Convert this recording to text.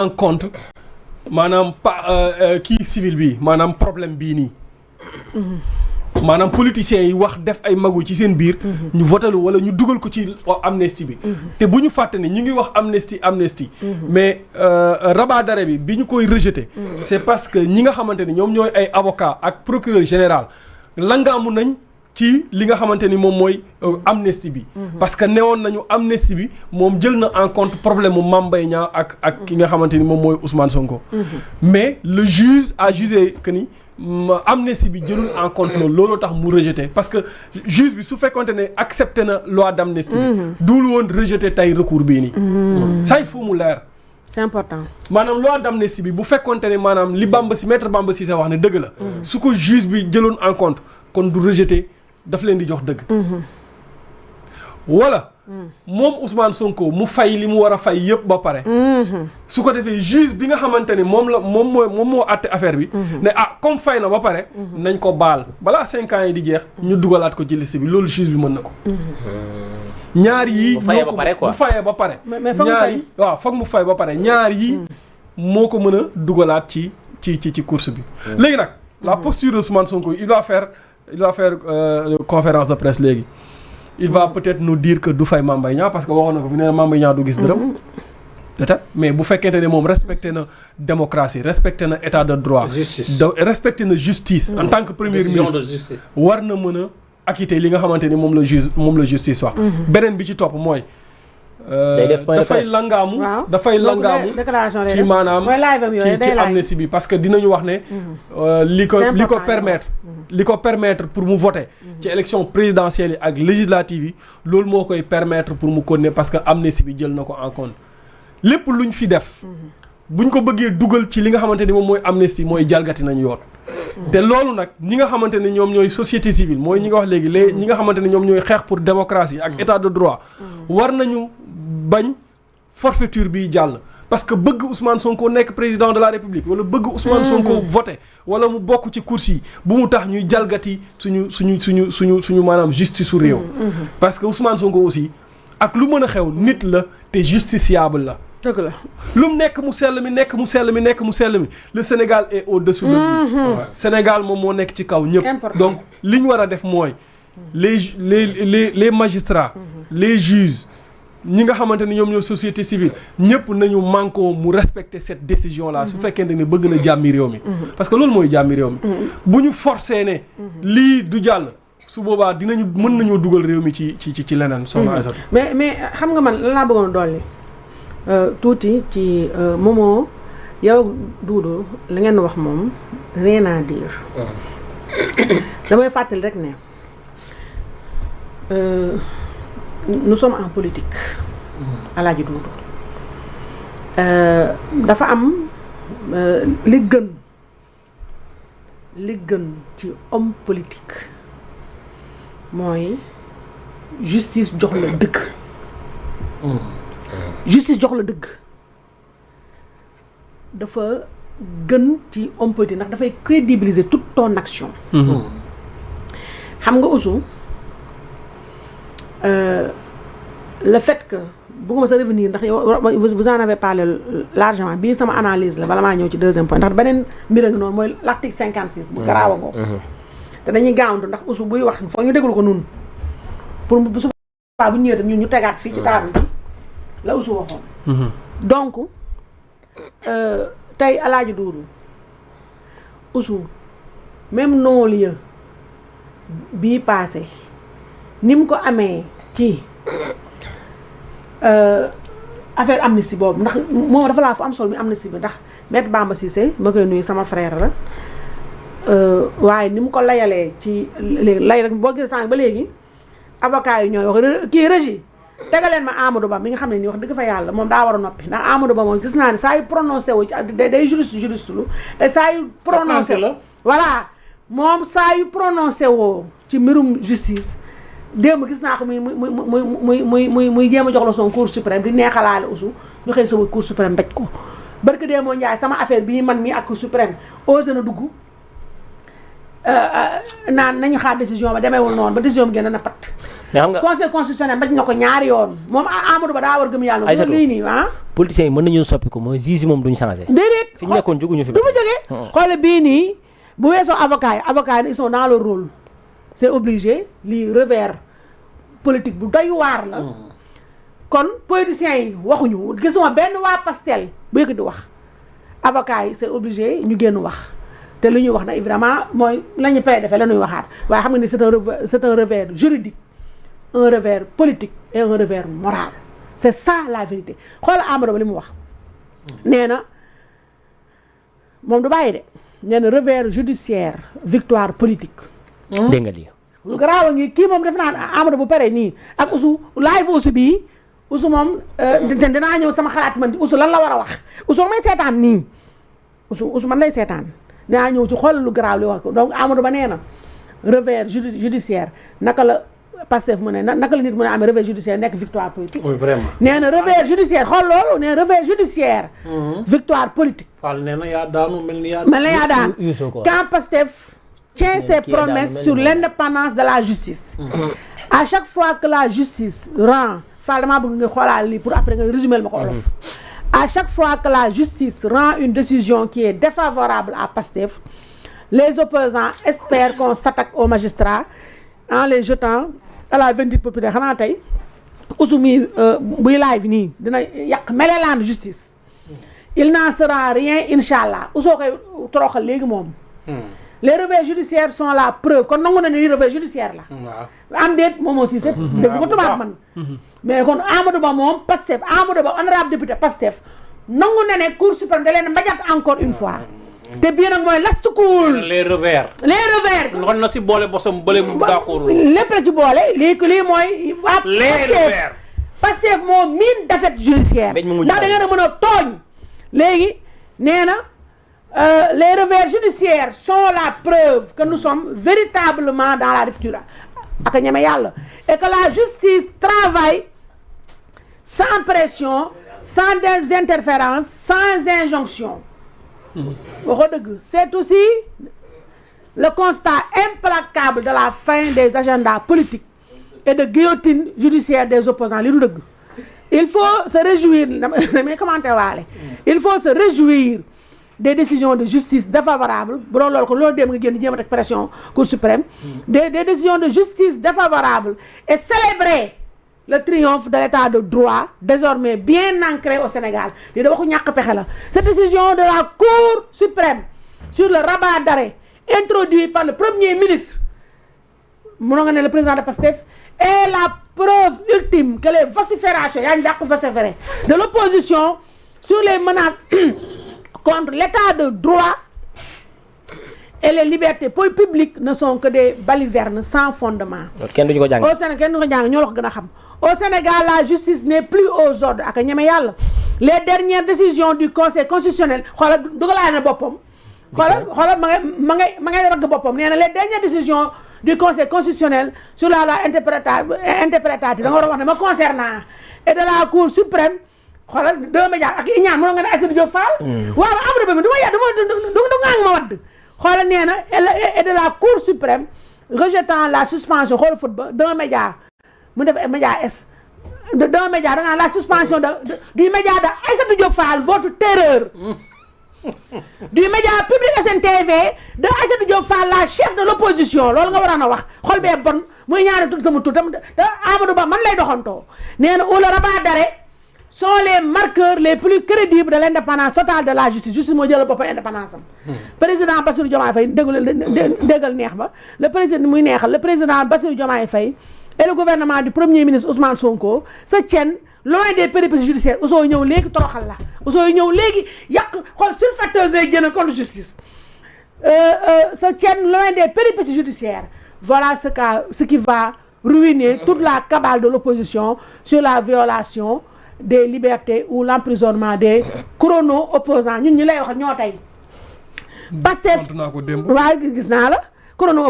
en compte maanaam kii civil bi maanaam problème bii nii maanaam politiciens yi wax def ay magu ci seen biir ñu votalu wala ñu dugal ko ci amnistie bi te bu ñu fàtte ne ñu ngi wax amnistie mais rabat d'arrêt bi ñu koy rejeté c'est parce que ñi nga xamante ni ñoom ñooy ay avocat ak procureur général langaamu nañ ci li nga xamante ni moom mooy amnistie bi parce que newoon nañu amnistie bi moom jël na en compte problème mu Mame Mbaye Niang ak ki nga xamante ni moom mooy Ousmane Sonko mais le juge a jugé que ni amnistie bi jëlul en compte looloo tax mu rejeté parce que juge bi su fekkonte ne accepté na loi d'amnistie bi duul woon rejeté tey recours bii nii ça il faut mu leer c'est important maanaam loi d'amnistie bi bu fekkonte ne maanaam li maître Bamba Cissé wax ne dëgg la su ko juge bi jëloon en compte kon du rejeté daf leen di jox dëgg wala moom Ousmane Sonko mu fay li mu war a fay yëpp ba pare su ko defee juge bi nga xamante ni moom moo àtte affaire bi ne comme fay na ba pare nañ ko baal balaa 5 ans yi di jeex ñu dugalaat ko ci liste bi loolu juge bi mën na ko ñaar yii bu fayee ba pare quoi bu fayee ba pare ñaar yi waaw foog mu fay ba pare ñaar yii moo ko mën a dugalaat ci course bi léegi nag la posture de Ousmane Sonko il va faire conférence de presse léegi il va peut-être nous dire que du fay Mame Mbaye Niang parce que waxoon na ko fi nee na Mame Mbaye Niang du gis dërëm peut-être mais bu fekkente ne moom respecté na démocratie respecté na état de droit respecté na justice en tant que premier ministre war na mën a acquitter li nga xamante ni moom la justice wax beneen bi ci topp mooy dafay langaamu ci maanaam ci amnistie bi parce que dinañu wax ne li ko permettre pour mu voter ci élection présidentielle yi ak législative yi loolu moo koy permettre pour mu continuer parce que amnistie bi jël na ko en compte lépp luñ fi def buñ ko bëggee dugal ci li nga xamante ni moom mooy amnistie mooy jalgati nañu yoon te loolu nag ñi nga xamante ne ñoom ñooy société civile mooy ñi nga wax léegi ñi nga xamante ne ñoom ñooy xeex pour démocratie ak état de droit war nañu bañ forfaiture bi jàll parce que bëgg Ousmane Sonko nekk président de la République wala bëgg Ousmane Sonko voté wala mu bokk ci course yi bu mu tax ñuy jalgati suñu maanaam justice su réew parce que Ousmane Sonko aussi ak lu mën a xew nit la te justiciable la dëgg la lu mu nekk mu sell mi le Sénégal est au-dessous de lui Sénégal moom moo nekk ci kaw ñëpp donc li ñu war a def mooy les magistrats les juges ñi nga xamante ni ñoom ñoo société civile ñëpp nañu manko mu respecter cette décision là su fekkente ne bëgg na jàmmi réew mi parce que loolu mooy jàmmi réew mi bu ñu forcé ne lii du jàll su boobaa mën nañoo dugal réew mi ci leneen soxna Aïssatou mais xam nga man lan laa bëggoon dolli tuuti ci Momo yow Doudou la ngeen wax moom rien à dire damay fàttali rek ne nous sommes en politique Alaaji Doudou dafa am li gën ci homme politique mooy justice jox la dëgg justice jox la dëgg dafa gën ci homme politique ndax dafay crédibiliser toute ton action xam nga Ousou le fait que bëgguma sa revenir ndax vous en avez parlé largement bii sama analyse la bala maa ñëw ci deuxième point ndax beneen mbir a ngi noonu mooy l'article 56 bu garaaw a ngoo te dañuy gaawantu ndax Ousou buy wax foog ñu déglu ko nun pour bu subaa bu ñëwee tam ñun ñu tegaat fii ci table bi la Ousou waxoon donc tey Alaaji Doudou Ousou même non-lieu bii passé ni mu ko amee ci affaire amnistie boobu ndax moom dafa laa fa am solo mi amnistie bi ndax Maître Bamba Cissé ma koy nuyu sama frère la waaye ni mu ko layalee ci léegi lay rek boo gisee sànq ba léegi avocat yi ñooy wax kii régie tegaleen ma Amadou Ba mi nga xam ne nii wax dëgg fa yàlla moom daa war a noppi ndax Amadou Ba moom gis naa ne saa yu prononcé wu ci day juriste lu te saa yu prononcé la voilà moom saa yu prononcé woo ci mbirum justice démb gis naa ko muy jéem a jox la son cour suprême di neexalaale Ousou ñu xëy sama cour suprême mbéj ko barke démoo Njaay sama affaire bii man mii ak cour suprême osé na dugg naan nañu xaar décision ba demeewul noonu ba décision bi gën a pat mais xam nga conseil constitutionnel maj na ko ñaari yoon moom Amadou Ba daa war gëm yàlla bu lii nii politiciens yi mën nañu soppi ko mooy juge moom duñ changé déedéet fi ñu nekkoon jóguñu fi du fa jógee xoole bii nii bu weesoo avocat yi ils sont dans le rôle c'est obligé lii revers politique bu doy waar la kon politiciens yi waxuñu gisuma benn waa Pastef bu yëkk di wax avocat yi c'est obligé ñu génn wax te lu ñuy wax na évidemment mooy la ñu pare defee la ñuy waxaat waaye xam nga ni c'est un revers juridique un revers politique et un revers moral c'est ça la vérité xoolal Amadou Ba li mu wax nee na moom du bàyyi de nee na revers judiciaire victoire politique dégg nga lii lu garaaw a ngi kii moom def naa Amadou bu pare nii ak Oussou live Oussou bii Oussou moom dinaa ñëw sama xalaat man Oussou lan la war a wax Oussou may seetaan nii Oussou man lay seetaan dinaa ñëw ci xool lu garaaw li wax ko donc Amadou Ba nee na revers judiciaire naka la Pastef mu ne naka la nit mu ne amee revers judiciaire nekk victoire politique. oui vraiment. nee na revers judiciaire xool loolu nee na revers judiciaire. victoire politique. Fall nee na yaa daanu mel ni yaa. mel na yaa daan quand Pastef tient ses promesses sur l'indépendance de la justice. à chaque fois que la justice rend Fall damaa bëgg nga xoolaal lii pour après nga résumer ma ko olof. à chaque fois que la justice rend une décision qui est défavorable à Pastef, les opposants espèrent qu'on s'attaque aux magistrats en les jetant à la vindicte populaire. xanaa tey Oussou mi buy live nii dina yàq melelaan justice. il n'en sera rien incha allah Oussoo koy toroxal léegi moom. les revers judiciaires sont la preuve kon nangu na ni revers judiciaire la. am déet moom aussi c'est dégg ma tubaab man. mais kon Amadou Ba moom Pastef Amadou Ba honorable député Pastef nangu na ne Cour suprême da leen mbajat encore une fois. te bii nag mooy last cool. les revers. kon na si boole bosam bële mu d'accord. lépp la ci boole lii mooy. les revers Pastef moo miin défaite judiciaire. ndax da ngeen a mën a tooñ. léegi nee na les revers judiciaires sont la preuve que nous sommes véritablement dans la rupture ak a ñeme yàlla et que la justice travaille sans pression sans des interférences sans injonction. waxoo dëgg c'est aussi le constat implacable de la fin des agendas politiques et de guillotine judiciaire des opposants li du dëgg. il faut se réjouir damay commenter waale il faut se réjouir des décisions de justice défavorables bu doon loolu ko loolu dem nga génn jéem a teg pression Cour suprême des décisions de justice défavorables et célébrer le triomphe de l'état de droit désormais bien ancré au Sénégal lii da waxu ñàkk pexe la. cette décision de la Cour suprême sur le rabat d'arrêt introduit par le premier ministre mënoo nga ne le président de Pastef est la preuve ultime que les vociférations yaa ngi dàq vociférer de l'opposition sur les menaces contre l'état de droit et les libertés publiques ne sont que des balivernes sans fondement. kenn duñu ko jàng. au Sénégal kenn duñu ko jàng ñoo la ko gën a xam. au Sénégal la justice n'est plus aux ordres ak a ñeme yàlla les dernières décisions du conseil constitutionnel xoolal dugalaay na boppam. xoolal ma ngay ragg boppam nee na les dernières décisions du conseil constitutionnel sur la loi interprétative da nga war a wax ne ma concernant et de la Cour suprême xoolal deux médias ak i ñaan mënoo nga ne Aïssatou Diop Fall. waaw Amadou Ba mi du ngaang ma wadd xoolal nee na et de la Cour suprême rejetant la suspension xool foot ba d'un média mu def média S d'un média da nga la suspension du média de Aïssatou Diop Fall votre terreur. du média public SNTV de Aïssatou Diop Fall la chef de l'opposition loolu nga waroon a wax xol bee bon muy ñaari tudd sama tudd te Amadou Ba man lay doxantoo nee na le rabat d'arrêt sont les marqueurs les plus crédibles de l'indépendance totale de la justice moo jëlal boppam indépendance am. président Bassirou Diomaye Faye déggal neex ba le président muy neexal le président Bassirou Diomaye Faye et le gouvernement du premier ministre Ousmane Sonko se tiennent loin des péripéties judiciaires Oussoo ñëw léegi toroxal la Oussoo ñëw léegi yàq xool sulfateuse lay génn contre justice se tiennent loin des péripéties judiciaires voilà ce qui va ruiner toute la cabale de l'opposition sur la violation des libertés ou l'emprisonnement des chrono-opposants ñun ñi lay wax ñoo tey Pastef waaw gis naa la chrono